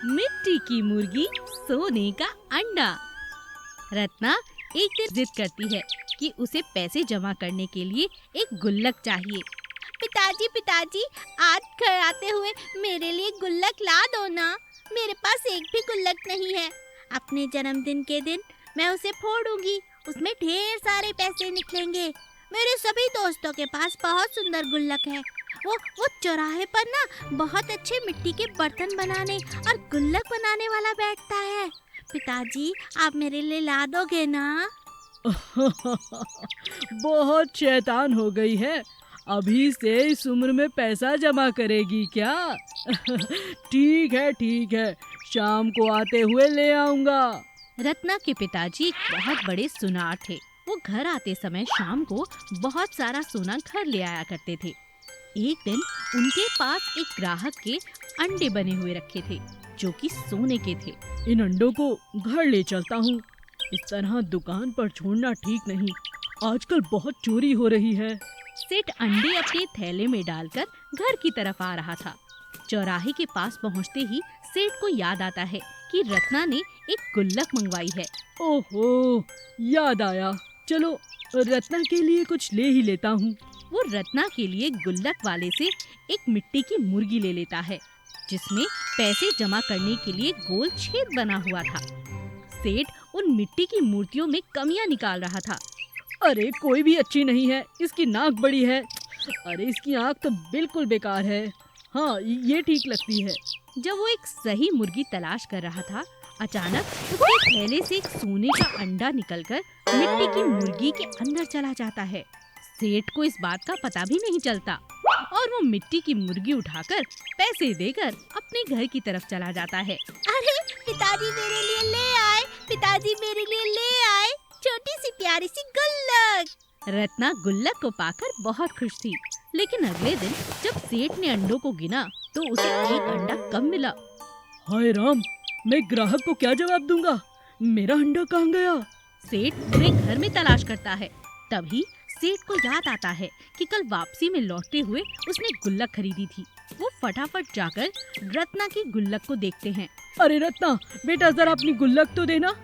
मिट्टी की मुर्गी, सोने का अंडा। रत्ना एक दिन जिद करती है कि उसे पैसे जमा करने के लिए एक गुल्लक चाहिए। पिताजी पिताजी, आज घर आते हुए मेरे लिए गुल्लक ला दो ना। मेरे पास एक भी गुल्लक नहीं है। अपने जन्मदिन के दिन मैं उसे फोड़ूंगी, उसमें ढेर सारे पैसे निकलेंगे। मेरे सभी दोस्तों के पास बहुत सुंदर गुल्लक है। वो चौराहे पर ना बहुत अच्छे मिट्टी के बर्तन बनाने और गुल्लक बनाने वाला बैठता है। पिताजी, आप मेरे लिए ला दोगे ना? बहुत शैतान हो गई है, अभी से इस उम्र में पैसा जमा करेगी क्या? ठीक है, शाम को आते हुए ले आऊंगा। रत्ना के पिताजी एक बहुत बड़े सुनार थे। वो घर आते समय शाम को बहुत सारा सोना घर ले आया करते थे। एक दिन उनके पास एक ग्राहक के अंडे बने हुए रखे थे जो कि सोने के थे। इन अंडों को घर ले चलता हूँ। इस तरह दुकान पर छोड़ना ठीक नहीं, आजकल बहुत चोरी हो रही है। सेठ अंडे अपने थैले में डालकर घर की तरफ आ रहा था। चौराहे के पास पहुंचते ही सेठ को याद आता है कि रत्ना ने एक गुल्लक मंगवाई है। ओहो, याद आया। चलो रत्ना के लिए कुछ ले ही लेता हूँ। वो रत्ना के लिए गुल्लक वाले से एक मिट्टी की मुर्गी ले लेता है जिसमें पैसे जमा करने के लिए गोल छेद बना हुआ था। सेठ उन मिट्टी की मूर्तियों में कमियां निकाल रहा था। अरे कोई भी अच्छी नहीं है, इसकी नाक बड़ी है। अरे इसकी आँख तो बिल्कुल बेकार है। हाँ, ये ठीक लगती है। जब वो एक सही मुर्गी तलाश कर रहा था, अचानक उसके थैले से एक सोने का अंडा निकलकर मिट्टी की मुर्गी के अंदर चला जाता है। सेठ को इस बात का पता भी नहीं चलता और वो मिट्टी की मुर्गी उठाकर पैसे देकर अपने घर की तरफ चला जाता है। अरे पिताजी मेरे लिए ले आए, पिताजी मेरे लिए ले आए छोटी सी प्यारी सी गुल्लक। रत्ना गुल्लक को पाकर बहुत खुश थी, लेकिन अगले दिन जब सेठ ने अंडों को गिना तो उसे एक अंडा कम मिला। हाय राम, मैं ग्राहक को क्या जवाब दूंगा? मेरा अंडा कहाँ गया? सेठ पूरे घर में तलाश करता है। तभी सेठ को याद आता है कि कल वापसी में लौटते हुए उसने गुल्लक खरीदी थी। वो फटाफट जाकर रत्ना की गुल्लक को देखते हैं। अरे रत्ना, बेटा जरा अपनी गुल्लक तो देना।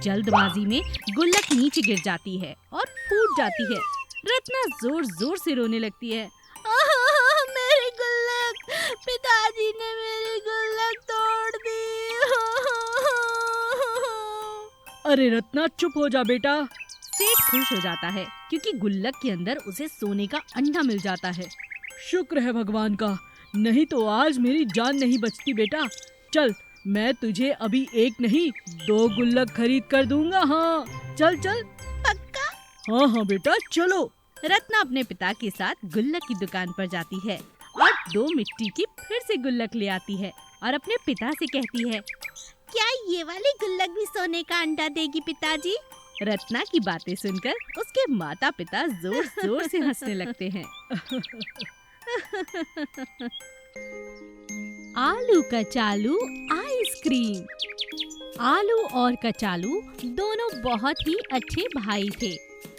जल्दबाजी में गुल्लक नीचे गिर जाती है और फूट जाती है। रत्ना जोर जोर से रोने लगती है। मेरी गुल्लक, पिताजी ने मेरी गुल्लक तोड़ दी। अरे रत्ना, चुप हो जा बेटा। सेठ खुश हो जाता है क्योंकि गुल्लक के अंदर उसे सोने का अंडा मिल जाता है। शुक्र है भगवान का, नहीं तो आज मेरी जान नहीं बचती बेटा। चल, मैं तुझे अभी एक नहीं 2 गुल्लक खरीद कर दूंगा। हाँ चल चल। पक्का? हाँ बेटा, चलो। रत्ना अपने पिता के साथ गुल्लक की दुकान पर जाती है और 2 मिट्टी की फिर से गुल्लक ले आती है और अपने पिता से कहती है, क्या ये वाली गुल्लक भी सोने का अंडा देगी पिताजी? रत्ना की बातें सुनकर उसके माता पिता जोर जोर से हंसने लगते हैं। आलू कचालू आइसक्रीम। आलू और कचालू दोनों बहुत ही अच्छे भाई थे।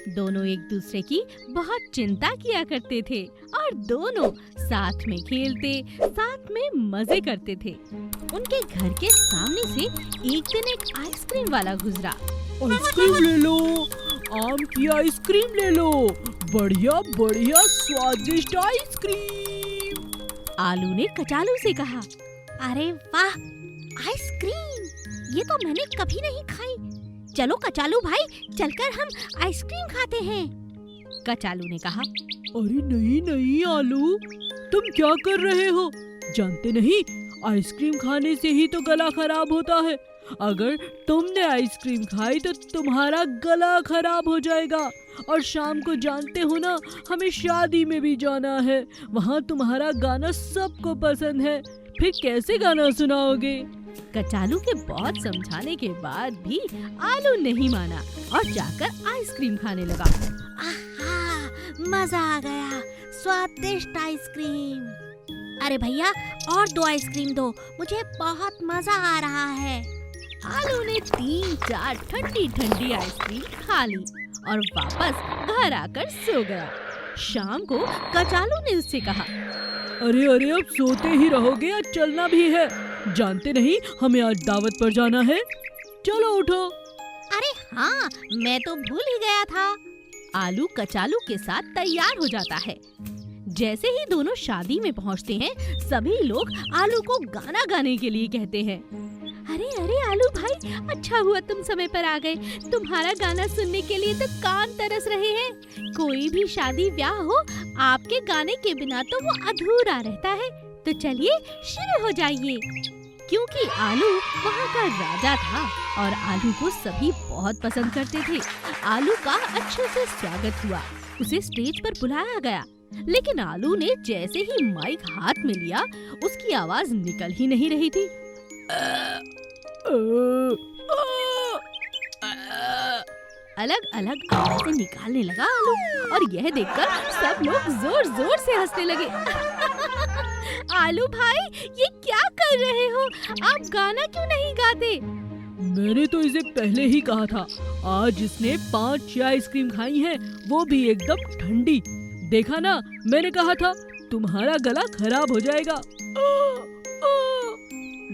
दोनों एक दूसरे की बहुत चिंता किया करते थे और दोनों साथ में खेलते, साथ में मजे करते थे। उनके घर के सामने से एक दिन एक आइसक्रीम वाला गुजरा। आइसक्रीम ले लो, आम की आइसक्रीम ले लो, बढ़िया बढ़िया स्वादिष्ट आइसक्रीम। आलू ने कचालू से कहा, अरे वाह, आइसक्रीम, ये तो मैंने कभी नहीं खाई। चलो कचालू भाई, चलकर हम आइसक्रीम खाते हैं। कचालू ने कहा, अरे नहीं आलू, तुम क्या कर रहे हो? जानते नहीं, आइसक्रीम खाने से ही तो गला खराब होता है। अगर तुमने आइसक्रीम खाई तो तुम्हारा गला खराब हो जाएगा। और शाम को जानते हो ना, हमें शादी में भी जाना है। वहाँ तुम्हारा गाना सबको पसंद है, फिर कैसे गाना सुनाओगे? कचालू के बहुत समझाने के बाद भी आलू नहीं माना और जाकर आइसक्रीम खाने लगा। आहा, मजा आ गया, स्वादिष्ट आइसक्रीम। अरे भैया, और 2 आइसक्रीम दो, मुझे बहुत मजा आ रहा है। आलू ने 3-4 ठंडी ठंडी आइसक्रीम खा ली और वापस घर आकर सो गया। शाम को कचालू ने उससे कहा, अरे अब सोते ही रहोगे या चलना भी है? जानते नहीं हमें आज दावत पर जाना है। चलो उठो। अरे हाँ, मैं तो भूल ही गया था। आलू कचालू के साथ तैयार हो जाता है। जैसे ही दोनों शादी में पहुंचते हैं, सभी लोग आलू को गाना गाने के लिए कहते हैं। अरे अरे आलू भाई, अच्छा हुआ तुम समय पर आ गए। तुम्हारा गाना सुनने के लिए तो कान तरस रहे हैं। कोई भी शादी ब्याह हो, आपके गाने के बिना तो वो अधूरा रहता है। तो चलिए शुरू हो जाइए। क्योंकि आलू वहाँ का राजा था और आलू को सभी बहुत पसंद करते थे। आलू का अच्छे से स्वागत हुआ। उसे स्टेज पर बुलाया गया, लेकिन आलू ने जैसे ही माइक हाथ में लिया, उसकी आवाज निकल ही नहीं रही थी। अलग अलग आवाजें निकालने लगा आलू, और यह देखकर सब लोग जोर जोर से हंसने लगे। आलू भाई, ये क्या कर रहे हो? आप गाना क्यों नहीं गाते? मैंने तो इसे पहले ही कहा था। आज इसने 5-6 आइसक्रीम खाई हैं, वो भी एकदम ठंडी। देखा ना, मैंने कहा था तुम्हारा गला खराब हो जाएगा।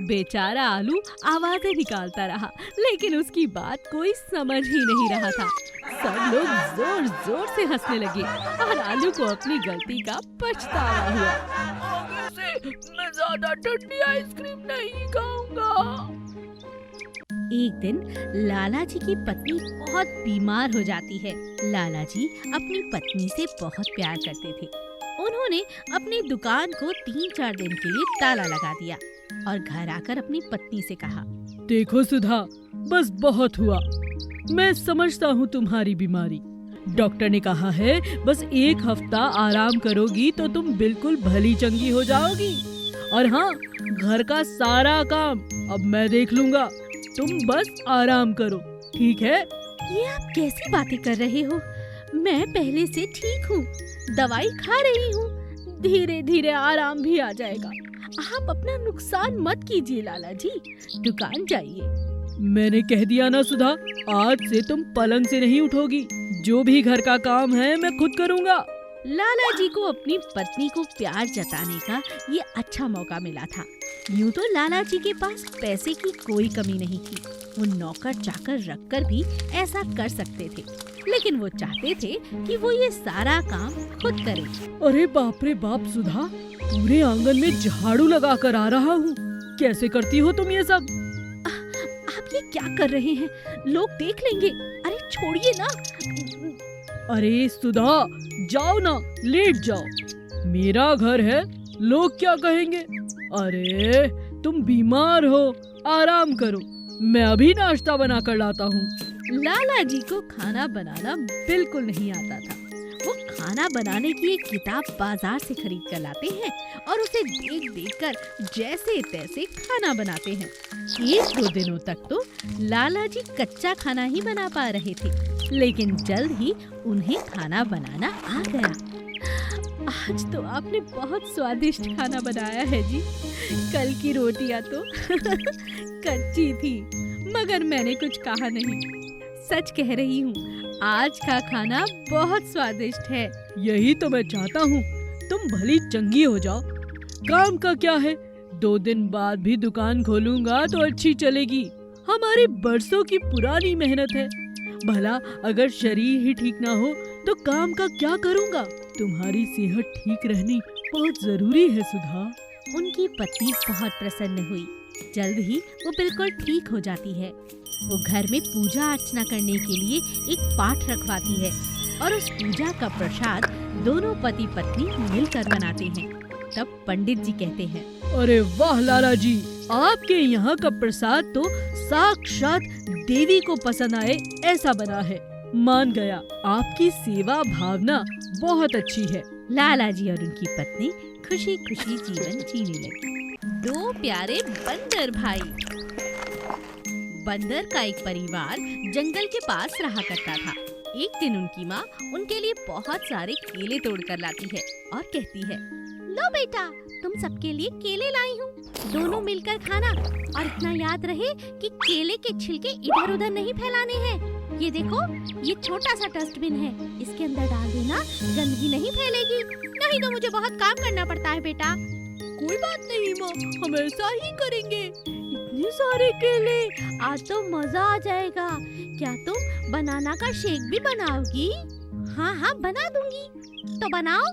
बेचारा आलू आवाजें निकालता रहा, लेकिन उसकी बात कोई समझ ही नहीं रहा था। सब लोग जोर जोर से हंसने लगे और आलू को अपनी गलती का पछतावा हुआ। आगे से मैं ज्यादा ठंडी आइसक्रीम नहीं खाऊंगा। एक दिन लाला जी की पत्नी बहुत बीमार हो जाती है। लाला जी अपनी पत्नी से बहुत प्यार करते थे। उन्होंने अपनी दुकान को 3-4 दिन के लिए ताला लगा दिया और घर आकर अपनी पत्नी से कहा, देखो सुधा, बस बहुत हुआ। मैं समझता हूँ तुम्हारी बीमारी। डॉक्टर ने कहा है बस 1 हफ्ता आराम करोगी तो तुम बिल्कुल भली चंगी हो जाओगी। और हाँ, घर का सारा काम अब मैं देख लूँगा। तुम बस आराम करो, ठीक है? ये आप कैसी बातें कर रहे हो? मैं पहले से ठीक हूँ, दवाई खा रही हूँ। धीरे धीरे आराम भी आ जाएगा। आप अपना नुकसान मत कीजिए लाला जी, दुकान जाइए। मैंने कह दिया ना सुधा, आज से तुम पलंग से नहीं उठोगी। जो भी घर का काम है मैं खुद करूँगा। लाला जी को अपनी पत्नी को प्यार जताने का ये अच्छा मौका मिला था। यूँ तो लाला जी के पास पैसे की कोई कमी नहीं थी। वो नौकर चाकर रखकर भी ऐसा कर सकते थे, लेकिन वो चाहते थे कि वो ये सारा काम खुद करे। अरे बाप रे बाप सुधा, पूरे आंगन में झाड़ू लगा कर आ रहा हूँ। कैसे करती हो तुम ये सब? आप ये क्या कर रहे हैं? लोग देख लेंगे। अरे छोड़िए ना। अरे सुधा, जाओ ना, लेट जाओ। मेरा घर है, लोग क्या कहेंगे? अरे तुम बीमार हो, आराम करो। मैं अभी नाश्ता बना कर लाता हूँ। लाला जी को खाना बनाना बिल्कुल नहीं आता था। वो खाना बनाने की एक किताब बाजार से खरीद कर लाते हैं और उसे देख देख कर जैसे तैसे खाना बनाते हैं। 1-2 दिनों तक तो लाला जी कच्चा खाना ही बना पा रहे थे, लेकिन जल्द ही उन्हें खाना बनाना आ गया। आज तो आपने बहुत स्वादिष्ट खाना बनाया है जी। कल की रोटियां तो कच्ची थी, मगर मैंने कुछ कहा नहीं। सच कह रही हूँ, आज का खाना बहुत स्वादिष्ट है। यही तो मैं चाहता हूँ, तुम भली चंगी हो जाओ। काम का क्या है, 2 दिन बाद भी दुकान खोलूंगा तो अच्छी चलेगी। हमारी बरसों की पुरानी मेहनत है। भला अगर शरीर ही ठीक ना हो तो काम का क्या करूँगा? तुम्हारी सेहत ठीक रहनी बहुत जरूरी है सुधा। उनकी पत्नी बहुत प्रसन्न हुई। जल्द ही वो बिल्कुल ठीक हो जाती है। वो घर में पूजा अर्चना करने के लिए एक पाठ रखवाती है और उस पूजा का प्रसाद दोनों पति पत्नी मिलकर बनाते हैं। तब पंडित जी कहते हैं, अरे वाह लाला जी, आपके यहाँ का प्रसाद तो साक्षात देवी को पसंद आए ऐसा बना है। मान गया, आपकी सेवा भावना बहुत अच्छी है। लाला जी और उनकी पत्नी खुशी खुशी जीवन जीने लगे। 2 प्यारे बंदर भाई। बंदर का एक परिवार जंगल के पास रहा करता था। एक दिन उनकी माँ उनके लिए बहुत सारे केले तोड़कर लाती है और कहती है, लो बेटा, तुम सबके लिए केले लाई हूँ, दोनों मिलकर खाना। और इतना याद रहे कि केले के छिलके इधर उधर नहीं फैलाने हैं। ये देखो, ये छोटा सा डस्टबिन है, इसके अंदर डाल देना, गंदगी नहीं फैलेगी। नहीं तो मुझे बहुत काम करना पड़ता है बेटा। कोई बात नहीं माँ, हम ऐसा ही करेंगे। इतने सारे केले, आज तो मजा आ जाएगा। क्या तुम बनाना का शेक भी बनाओगी? हाँ हाँ बना दूंगी। तो बनाओ।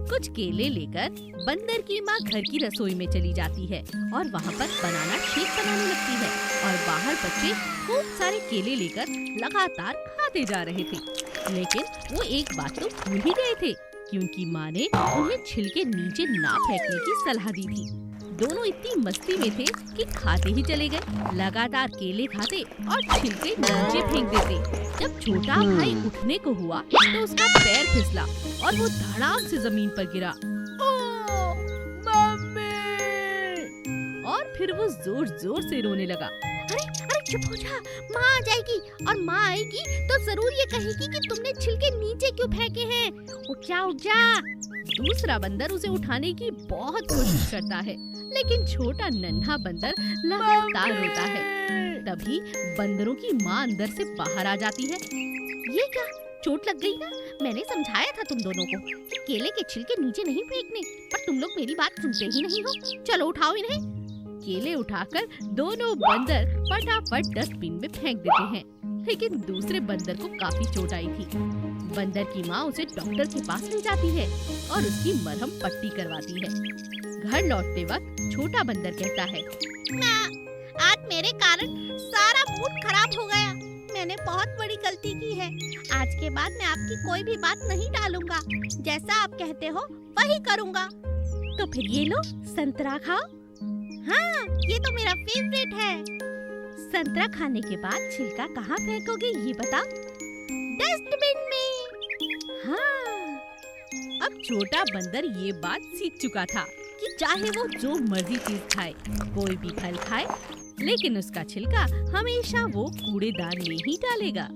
कुछ केले लेकर बंदर की माँ घर की रसोई में चली जाती है और वहाँ पर बनाना शेक बनाने लगती है और बाहर बच्चे खूब सारे केले लेकर लगातार खाते जा रहे थे। लेकिन वो एक बात तो भूल ही गए थे, क्योंकि माँ ने उन्हें छिलके नीचे ना फेंकने की सलाह दी थी। दोनों इतनी मस्ती में थे कि खाते ही चले गए, लगातार केले खाते और छिलके नीचे फेंक देते। जब छोटा भाई उठने को हुआ तो उसका पैर फिसला और वो धड़ाम से जमीन पर गिरा। ओ, मम्मी! और फिर वो जोर जोर से रोने लगा। अरे अरे चुप हो जा, माँ आ जाएगी और माँ आएगी तो जरूर ये कहेगी कि तुमने छिलके नीचे क्यों फेंके हैं। उठ जा उठ जा। दूसरा बंदर उसे उठाने की बहुत कोशिश करता है, लेकिन छोटा नन्हा बंदर लगातार रोता है। तभी बंदरों की माँ अंदर से बाहर आ जाती है। ये क्या, चोट लग गई ना? मैंने समझाया था तुम दोनों को कि केले के छिलके नीचे नहीं फेंकने, पर तुम लोग मेरी बात सुनते ही नहीं हो। चलो उठाओ इन्हें। केले उठाकर दोनों बंदर फटाफट डस्टबिन में फेंक देते हैं, लेकिन दूसरे बंदर को काफी चोट आई थी। बंदर की माँ उसे डॉक्टर के पास ले जाती है और उसकी मरहम पट्टी करवाती है। घर लौटते वक्त छोटा बंदर कहता है, माँ, आज मेरे कारण सारा मूड खराब हो गया। मैंने बहुत बड़ी गलती की है। आज के बाद मैं आपकी कोई भी बात नहीं टालूंगा। जैसा आप कहते हो वही करूँगा। तो फिर ये लो, संतरा खाओ। हाँ, ये तो मेरा फेवरेट है। संतरा खाने के बाद छिलका कहाँ फेंकोगे ये बताओ? डस्टबिन में। हाँ, अब छोटा बंदर ये बात सीख चुका था कि चाहे वो जो मर्जी चीज खाए, कोई भी फल खाए, लेकिन उसका छिलका हमेशा वो कूड़ेदान में ही डालेगा।